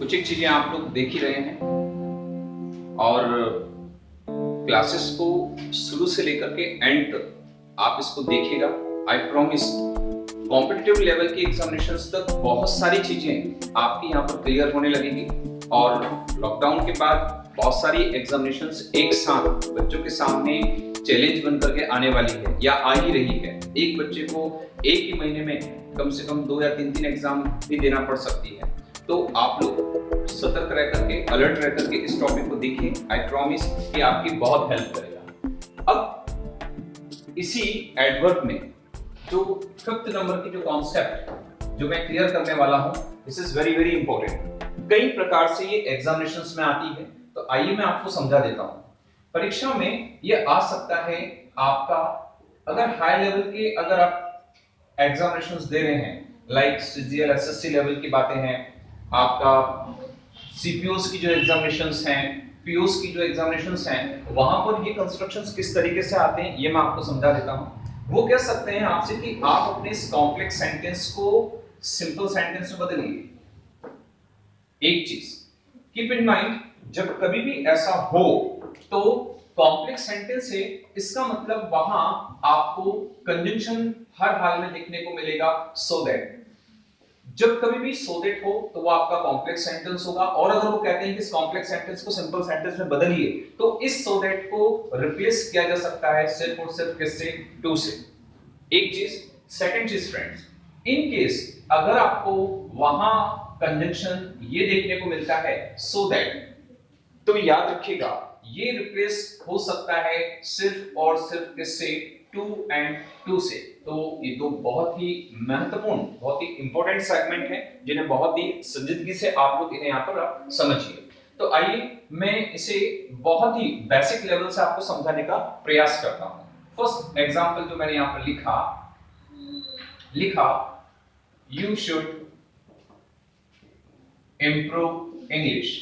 कुछ एक चीजें आप लोग देख ही रहे हैं और क्लासेस को शुरू से लेकर के एंड तक आप इसको देखिएगा। आई प्रॉमिस कॉम्पिटिटिव लेवल की एग्जामिनेशंस तक बहुत सारी चीजें आपकी यहाँ पर क्लियर होने लगेगी और लॉकडाउन के बाद बहुत सारी एग्जामिनेशंस एक साथ बच्चों के सामने चैलेंज बन करके आने वाली है या आ ही रही है। एक बच्चे को एक ही महीने में कम से कम 2 या 3 एग्जाम भी देना पड़ सकती है। तो आप लोग सतर्क रह करके, अलर्ट रह करके इस टॉपिक को देखिए। आई प्रॉमिस कि आपकी बहुत हेल्प करेगा। अब इसी एडवर्ब में जो 5th नंबर की जो कॉन्सेप्ट जो मैं क्लियर करने वाला हूं, this is very very important. कई प्रकार से ये एग्जामिनेशंस में आती है, तो आइए मैं आपको समझा देता हूं। परीक्षा में ये आ सकता है आपका, अगर हाई लेवल के अगर आप एग्जामिनेशंस दे रहे हैं, लाइक सीजीएल एसएससी लेवल की बातें हैं, आपका सीपीओस की जो एग्जामिनेशंस हैं, पीओस की जो एग्जामिनेशंस हैं, वहां पर ये कंस्ट्रक्शंस किस तरीके से आते हैं ये मैं आपको समझा देता हूं। वो कह सकते हैं आपसे कि आप अपने इस कॉम्प्लेक्स सेंटेंस को सिंपल सेंटेंस में बदलिए। एक चीज कीप इन माइंड, जब कभी भी ऐसा हो तो कॉम्प्लेक्स सेंटेंस है, इसका मतलब वहां आपको कंजंक्शन हर हाल में देखने को मिलेगा। सो दैट, जब कभी भी सो दैट हो तो वो आपका कॉम्प्लेक्स सेंटेंस होगा। और अगर वो कहते हैं कि इस कॉम्प्लेक्स सेंटेंस को सिंपल सेंटेंस में बदलिए, तो इस सो दैट को रिप्लेस किया जा सकता है सिर्फ और सिर्फ किससे? टू से। एक चीज। सेकंड चीज फ्रेंड्स, इन केस अगर आपको वहां कंजंक्शन ये देखने को मिलता है सो दैट, तो याद रखिएगा ये रिप्लेस हो सकता है सिर्फ और सिर्फ किससे? टू एंड टू से। तो ये दो बहुत ही महत्वपूर्ण, बहुत ही इंपॉर्टेंट सेगमेंट हैं जिन्हें बहुत ही संजीदगी से आप लोग इन्हें यहाँ पर समझिए। तो आइए मैं इसे बहुत ही बेसिक लेवल से आपको समझाने का प्रयास करता हूं। फर्स्ट एग्जांपल जो मैंने यहाँ पर लिखा यू शुड इम्प्रूव इंग्लिश,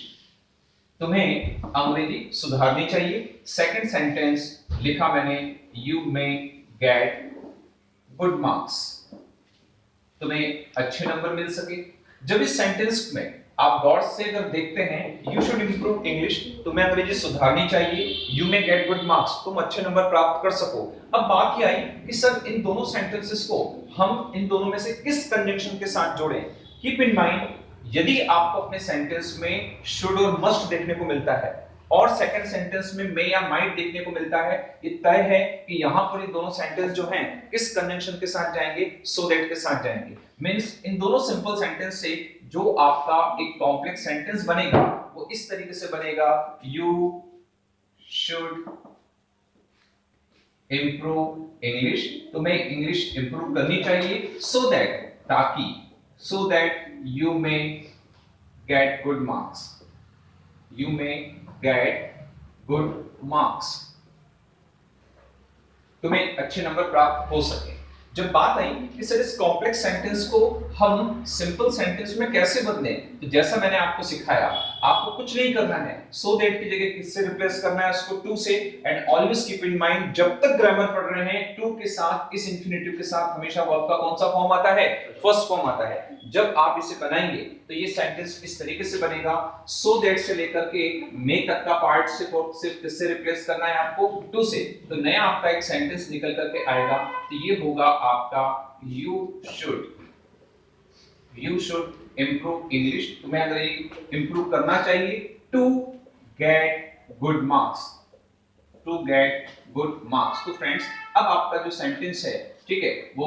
तुम्हें अंग्रेजी सुधारनी चाहिए। सेकंड सेंटेंस लिखा मैंने you may gate good marks, तुम्हें अच्छे नंबर मिल सके। जब इस सेंटेंस में आप गौर से अगर देखते हैं यू शुड इम्प्रूव इंग्लिश, तुम्हें अंग्रेजी सुधारनी चाहिए, you may gate good marks, तुम अच्छे नंबर प्राप्त कर सको। अब बात ये आई कि सर इन दोनों सेंटेंसेस को हम इन दोनों में से किस कंजंक्शन के साथ जोड़ें। कीप इन माइंड, यदि आपको अपने सेंटेंस में शुड और मस्ट देखने को मिलता है और सेकंड सेंटेंस में मे या माइट देखने को मिलता है, ये तय है कि यहां पर ये दोनों सेंटेंस जो हैं किस कंजंक्शन के साथ जाएंगे? सो दैट के साथ जाएंगे। मींस इन दोनों सिंपल सेंटेंस से जो आपका एक कॉम्प्लेक्स सेंटेंस बनेगा वो इस तरीके से बनेगा, यू शुड इंप्रूव इंग्लिश, तुम्हें इंग्लिश इंप्रूव करनी चाहिए, सो दैट, ताकि, so that you may get good marks, you may get good marks, तुम्हें अच्छे नंबर प्राप्त हो सके। जब बात आई कि सर इस कॉम्प्लेक्स सेंटेंस को हम सिंपल सेंटेंस में कैसे बदलें, तो जैसा मैंने आपको सिखाया, आपको कुछ नहीं करना है, सो दैट की जगह किससे रिप्लेस करना है उसको? टू से। And always keep in mind, जब तक ग्रामर पढ़ रहे हैं, टू के साथ, इस इंफिनिटिव के साथ हमेशा वर्ब का कौन सा फॉर्म आता है? फर्स्ट फॉर्म आता है। जब आप इसे बनाएंगे तो ये सेंटेंस इस तरीके से बनेगा, सो दैट से लेकर के मे तक का पार्ट सिर्फ किससे रिप्लेस करना है आपको? टू से। तो नया आपका एक सेंटेंस निकल करके आएगा, तो ये होगा आपका यू शुड इम्प्रूव इंग्लिश, तुम्हें अंग्रेजी इंप्रूव करना चाहिए, to get good marks, to get good marks. तो फ्रेंड्स अब आपका जो सेंटेंस है, ठीक है, वो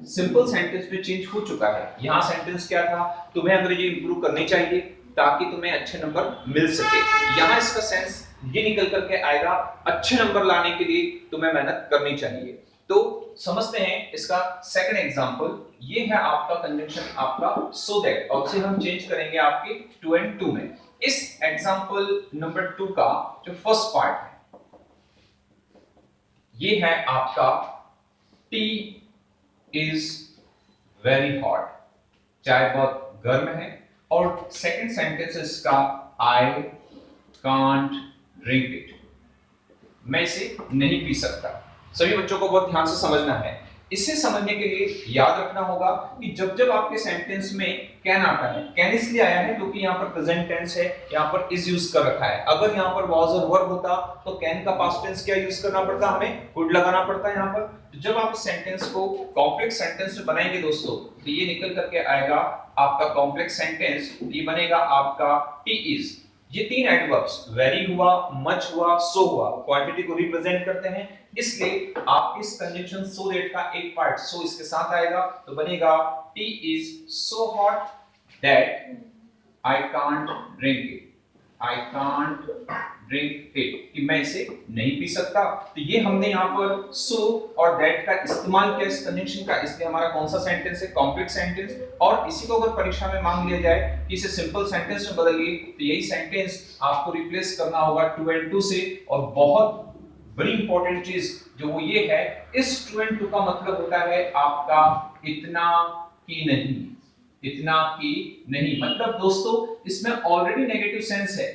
सिंपल सेंटेंस में चेंज हो चुका है। यहां सेंटेंस क्या था? तुम्हें अंग्रेजी इंप्रूव करनी चाहिए ताकि तुम्हें अच्छे नंबर मिल सके। यहां इसका सेंस ये निकल करके आएगा, अच्छे नंबर लाने के लिए तुम्हें मेहनत करनी चाहिए। तो समझते हैं इसका सेकंड एग्जांपल। ये है आपका कंजंक्शन आपका सो दैट, और उसे हम चेंज करेंगे आपके टू एंड टू में। इस एग्जांपल नंबर 2 का जो फर्स्ट पार्ट है, ये है आपका टी इज वेरी हॉट, चाय बहुत गर्म है। और सेकंड सेंटेंस इसका आई कांट ड्रिंक इट, मैं इसे नहीं पी सकता। सभी बच्चों को बहुत ध्यान से समझना है, इसे समझने के लिए याद रखना होगा कि जब जब आपके सेंटेंस में कैन आता है, कैन इसलिए आया है क्योंकि यहाँ पर प्रेजेंट टेंस है, यहाँ पर इज यूज कर रखा है। अगर यहाँ पर वाज और वर्ब होता तो कैन का पास्ट टेंस क्या यूज करना पड़ता, हमें कुड लगाना पड़ता है यहाँ पर। तो जब आप सेंटेंस को कॉम्प्लेक्स सेंटेंस में बनाएंगे दोस्तों, तो ये निकल करके आएगा आपका कॉम्प्लेक्स सेंटेंस, ये बनेगा आपका टी इज। ये तीन एडवर्ब्स वेरी हुआ, मच हुआ, सो हुआ, क्वांटिटी को रिप्रेजेंट करते हैं, इसलिए आप इस कंजंक्शन सो दैट का एक पार्ट सो इसके साथ आएगा, तो बनेगा T is so hot that I can't drink it. I can't drink it, कि मैं इसे नहीं पी सकता। तो ये हमने यहाँ पर सो और दैट का इस्तेमाल किया इस कंजंक्शन का, इसलिए हमारा कौन सा सेंटेंस है, कॉम्प्लेक्स सेंटेंस। और इसी को अगर परीक्षा में मांग लिया जाए कि इसे सिंपल सेंटेंस में बदलिए, तो यही सेंटेंस आपको रिप्लेस करना होगा टू एंड टू से। और बहुत बड़ी इंपॉर्टेंट चीज जो वो ये है, इस टू एंड टू का मतलब होता है आपका इतना कि नहीं, इतना कि नहीं। मतलब दोस्तों इसमें ऑलरेडी नेगेटिव सेंस है,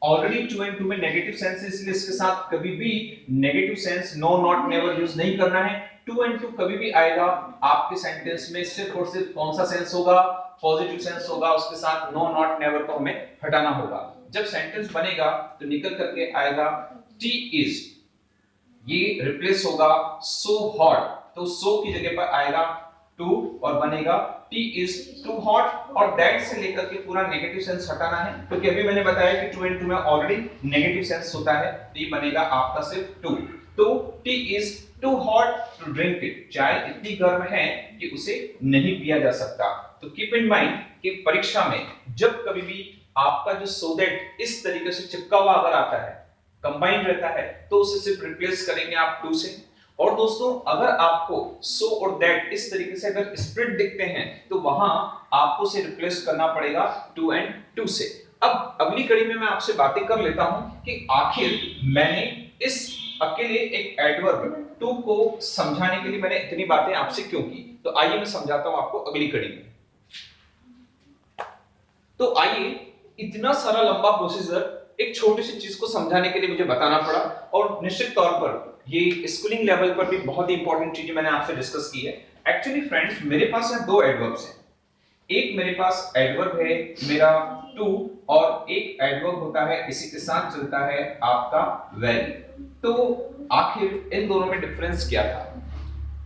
ऑलरेडी टू एंड टू में नेगेटिव सेंस है, इसलिए इसके साथ कभी भी negative sense no not never use नहीं करना है। टू एंड टू कभी भी आएगा आपके सेंटेंस में सिर्फ और सिर्फ कौन सा सेंस होगा, पॉजिटिव सेंस होगा, उसके साथ नो नॉट नेवर को हमें हटाना होगा। जब सेंटेंस बनेगा तो निकल करके आएगा टी इज, ये रिप्लेस होगा सो हॉट, तो सो की जगह पर आएगा टू और बनेगा टी इज टू हॉट। और दैट से लेकर के पूरा नेगेटिव सेंस हटाना है, क्योंकि अभी मैंने बताया कि टू एंड टू में ऑलरेडी नेगेटिव सेंस होता है, तो ये बनेगा आपका सिर्फ टू। तो tea is too hot to drink it, चाय इतनी गर्म है कि उसे नहीं पिया जा सकता। तो कीप इन माइंड कि परीक्षा में जब कभी भी आपका जो सो दैट इस तरीके से चिपका हुआ अगर आता है, कंबाइंड रहता है, तो उसे सिर्फ रिप्लेस करेंगे आप टू से। और दोस्तों अगर आपको सो और दैट इस तरीके से अगर स्प्लिट दिखते हैं, तो वहां आपको से रिप्लेस करना पड़ेगा टू एंड टू से। अब अगली कड़ी में मैं आपसे बातें कर लेता हूं कि आखिर मैंने इस अकेले एक एडवर्ब टू को समझाने के लिए मैंने इतनी बातें आपसे क्यों की। तो आइए मैं समझाता हूं आपको अगली कड़ी में। तो आइए, इतना सारा लंबा प्रोसीजर एक छोटी सी चीज को समझाने के लिए मुझे बताना पड़ा, और निश्चित तौर पर ये स्कूलिंग लेवल पर भी बहुत ही इंपॉर्टेंट चीजें मैंने आपसे डिस्कस की है। एक्चुअली फ्रेंड्स मेरे पास है दो एडवर्ब्स हैं, एक मेरे पास एडवर्ब है मेरा टू, और एक एडवर्ब होता है इसी के साथ चलता है आपका वेरी। तो आखिर इन दोनों में डिफरेंस क्या था?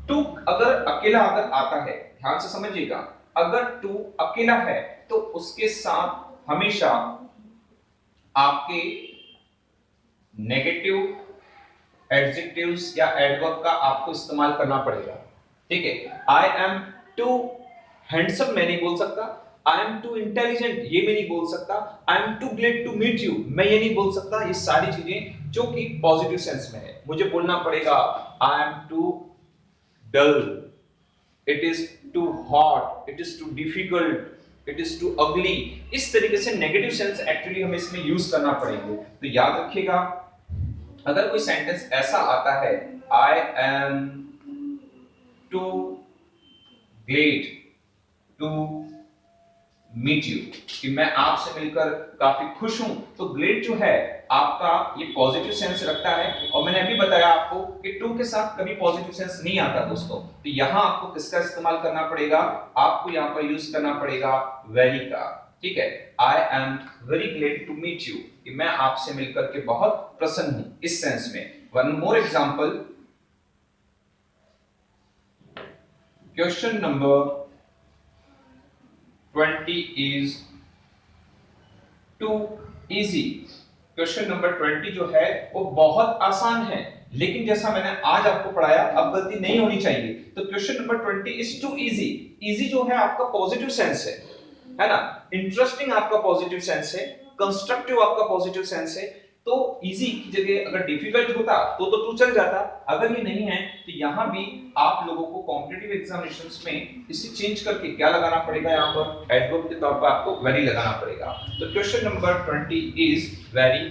टू अगर अकेला अगर आता है, ध्यान से समझिएगा, अगर टू अकेला है तो उसके साथ हमेशा आपके नेगेटिव एडजेक्टिव्स या एडवर्ब का आपको इस्तेमाल करना पड़ेगा। ठीक है, आई एम टू हैंडसम मैं नहीं बोल सकता, आई एम टू इंटेलिजेंट ये मैं नहीं बोल सकता, I am too glad to meet you मैं ये नहीं बोल सकता। ये सारी चीजें जो कि पॉजिटिव सेंस में है, मुझे बोलना पड़ेगा I am too dull, it is too hot, it is too difficult, it is too ugly. इस तरीके से नेगेटिव सेंस एक्चुअली हमें इसमें यूज करना पड़ेंगे। तो याद रखिएगा, अगर कोई सेंटेंस ऐसा आता है I am too glad to meet you, कि मैं आपसे मिलकर काफी खुश हूं, तो ग्लेड जो है आपका ये पॉजिटिव सेंस रखता है। और मैंने अभी बताया आपको कि टू के साथ कभी पॉजिटिव सेंस नहीं आता दोस्तों, तो यहां आपको किसका इस्तेमाल करना पड़ेगा? आपको यहां पर यूज करना पड़ेगा वेरी का। ठीक है, I am very glad to meet you, कि मैं आपसे मिलकर के बहुत प्रसन्न हूं, इस सेंस में। One more example, question number 20 is too easy। Question number 20 जो है वो बहुत आसान है, लेकिन जैसा मैंने आज आपको पढ़ाया अब गलती नहीं होनी चाहिए। तो question number 20 is too easy। Easy जो है आपका पॉजिटिव सेंस है ना, इंटरेस्टिंग आपका पॉजिटिव सेंस है, कंस्ट्रक्टिव आपका पॉजिटिव सेंस है। तो इजी की जगह अगर डिफिकल्ट होता तो टू चल जाता, अगर ये नहीं है तो यहां भी आप लोगों को कॉम्पिटिटिव एग्जामिनेशंस में इसे चेंज करके क्या लगाना पड़ेगा, यहां पर एडवर्ब के तौर पर आपको वेरी लगाना पड़ेगा। तो क्वेश्चन नंबर 20 इज वेरी